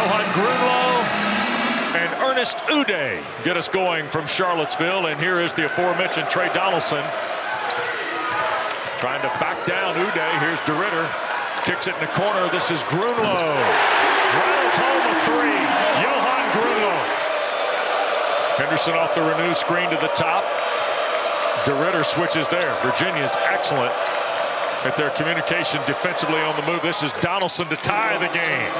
Johan Grunlow and Ernest Uday get us going from Charlottesville. And here is the aforementioned Trey Donaldson trying to back down Uday. Here's De Ridder. Kicks it in the corner. This is Grunlow. Rattles home a three. Johan Grunlow. Henderson off the Renew screen to the top. De Ridder switches there. Virginia's excellent at their communication defensively on the move. This is Donaldson to tie the game.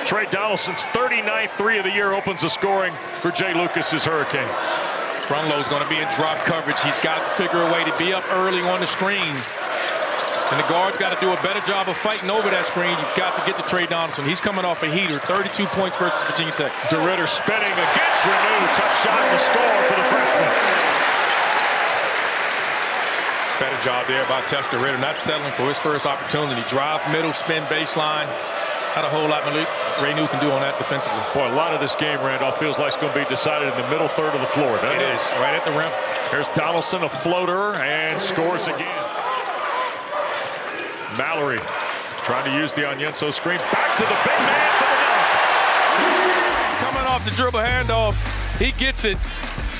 Trey Donaldson's 39th three of the year opens the scoring for Jay Lucas's Hurricanes. Grunlow's going to be in drop coverage. He's got to figure a way to be up early on the screen. And the guard's got to do a better job of fighting over that screen. You've got to get to Trey Donaldson. He's coming off a heater, 32 points versus Virginia Tech. De Ridder spinning against Renew. Tough shot to score for the freshman. Better job there by Thijs De Ridder, not settling for his first opportunity. Drive, middle, spin, baseline. Not a whole lot Renew can do on that defensively. Boy, a lot of this game, Randolph, feels like it's going to be decided in the middle third of the floor. It is, right at the rim. There's Donaldson, a floater, and scores again. Mallory trying to use the Onyenso screen. Back to the big man for the dunk. Coming off the dribble handoff, he gets it.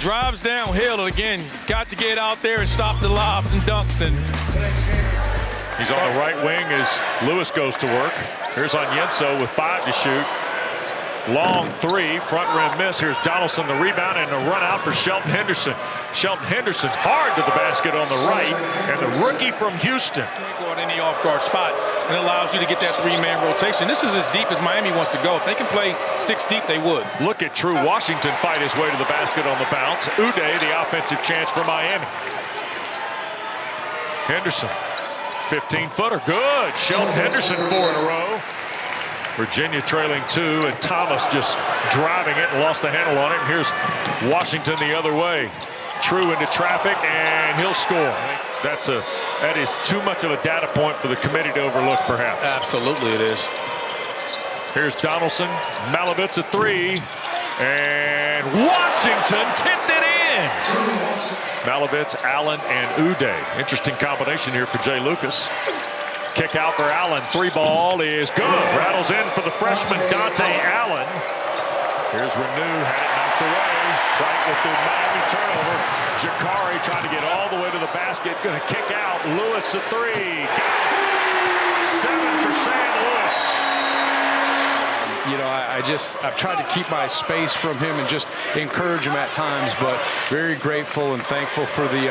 Drives downhill, and again, got to get out there and stop the lobs and dunks. And he's on the right wing as Lewis goes to work. Here's Onyenso with 5 to shoot. Long three, front rim miss. Here's Donaldson, the rebound, and a run out for Shelton Henderson. Shelton Henderson hard to the basket on the right, and the rookie from Houston. Go at any off-guard spot, and it allows you to get that three-man rotation. This is as deep as Miami wants to go. If they can play 6 deep, they would. Look at True Washington fight his way to the basket on the bounce. Uday, the offensive chance for Miami. Henderson, 15-footer, good. Shelton Henderson 4 in a row. Virginia trailing 2, and Thomas just driving it and lost the handle on it. And here's Washington the other way. True into traffic, and he'll score. That is too much of a data point for the committee to overlook, perhaps. Absolutely it is. Here's Donaldson. Malavitz a 3, and Washington tipped it in. Malavitz, Allen, and Uday. Interesting combination here for Jay Lucas. Kick out for Allen. 3 ball is good. Rattles in for the freshman Dante Allen. Here's Renew, had it knocked away. Right with the Miami turnover. Jacari trying to get all the way to the basket. Going to kick out. Lewis a 3. Got it. 7 for Sam Lewis. You know, I've tried to keep my space from him and just encourage him at times, but very grateful and thankful for the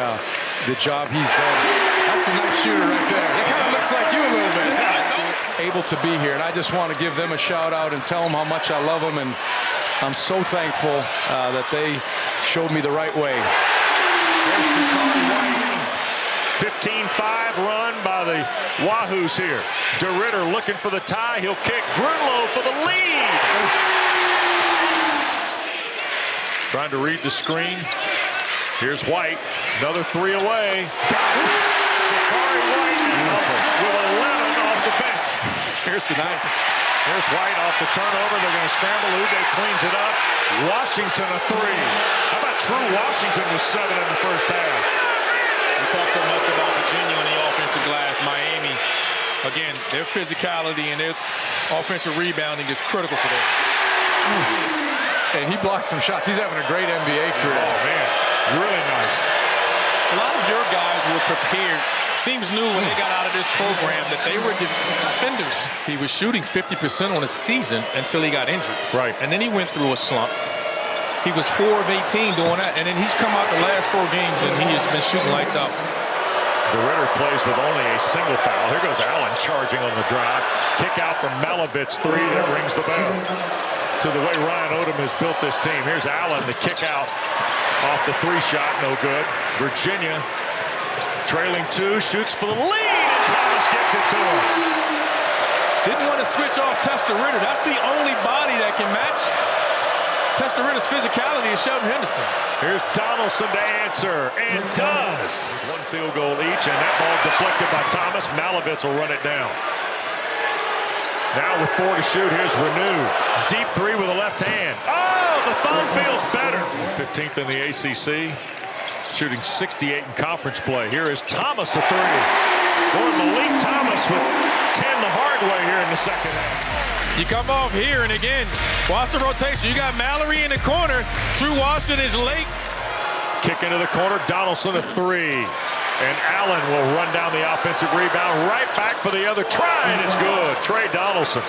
job he's done. That's a nice shooter right there. He kind of looks like you a little bit. Able to be here, and I just want to give them a shout out and tell them how much I love them, and I'm so thankful that they showed me the right way. There's Jacari White. 15-5 run by the Wahoos here. De Ridder looking for the tie. He'll kick. Grunlow for the lead. Trying to read the screen. Here's White. Another 3 away. Got it. Jacari White with 11 off the bench. Here's the nice. There's White off the turnover. They're going to scramble. Uday cleans it up. Washington a 3. How about True Washington with 7 in the first half? We talk so much about Virginia on the offensive glass. Miami, again, their physicality and their offensive rebounding is critical for them. And he blocked some shots. He's having a great NBA career. Oh, man. Really nice. A lot of your guys were prepared. Teams knew when they got out of this program that they were defenders. He was shooting 50% on a season until he got injured. Right. And then he went through a slump. He was 4 of 18 doing that, and then he's come out the last 4 games, and he has been shooting lights out. De Ridder plays with only a single foul. Here goes Allen charging on the drive. Kick out from Malavitz, 3 that rings the bell. To the way Ryan Odom has built this team. Here's Allen, the kick out off the 3 shot, no good. Virginia trailing 2, shoots for the lead, and Thomas gets it to him. Didn't want to switch off Thijs De Ridder. That's the only body that can match Thijs De Ridder's physicality is Shelton Henderson. Here's Donaldson to answer, and does. 1 field goal each, and that ball deflected by Thomas. Malavitz will run it down. Now with 4 to shoot, here's Renew. Deep 3 with a left hand. Oh, the thumb feels better. 15th in the ACC, shooting 68 in conference play. Here is Thomas a 3. Boy, Malik Thomas with 10 the hard way here in the second half. You come off here, and again, watch the rotation. You got Mallory in the corner. True Washington is late. Kick into the corner. Donaldson a three. And Allen will run down the offensive rebound. Right back for the other try, and it's good. Trey Donaldson.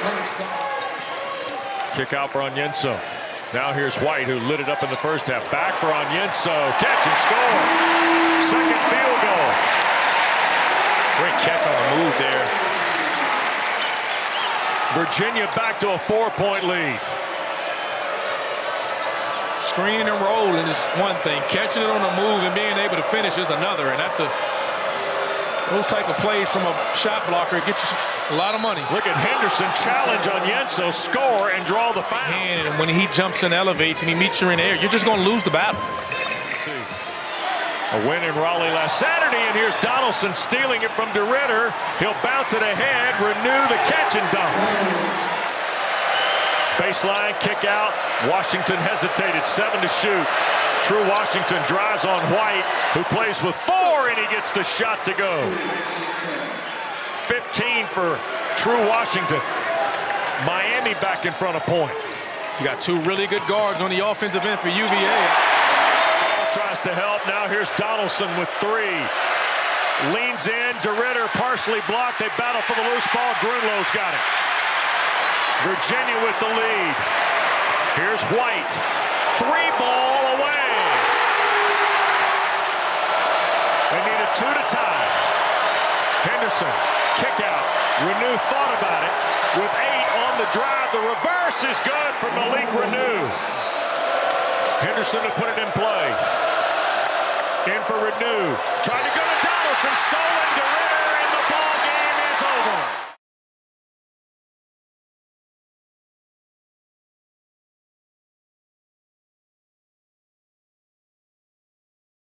Kick out for Onyenso. Now here's White, who lit it up in the first half. Back for Onyenso. Catch and score. Second field goal. Great catch on the move there. Virginia back to a 4-point lead. Screening and rolling is one thing. Catching it on the move and being able to finish is another. And that's those type of plays from a shot blocker get you a lot of money. Look at Henderson challenge Onyenso, score and draw the foul. And when he jumps and elevates and he meets you in the air, you're just going to lose the battle. A win in Raleigh last Saturday, and here's Donaldson stealing it from De Ridder. He'll bounce it ahead, renew the catch and dunk. Baseline kick out. Washington hesitated, 7 to shoot. True Washington drives on White, who plays with 4, and he gets the shot to go. 15 for True Washington. Miami back in front of point. You got two really good guards on the offensive end for UVA. Tries to help. Now here's Donaldson with 3. Leans in. De Ridder partially blocked. They battle for the loose ball. Grunlow's got it. Virginia with the lead. Here's White. 3-ball away. They need a 2 to tie. Henderson. Kick out. Renew thought about it. With 8 on the drive. The reverse is good for Malik Renew. Henderson to put it in play. In for Renew. Trying to go to Donaldson. Stolen. De Ridder, and the ball game is over.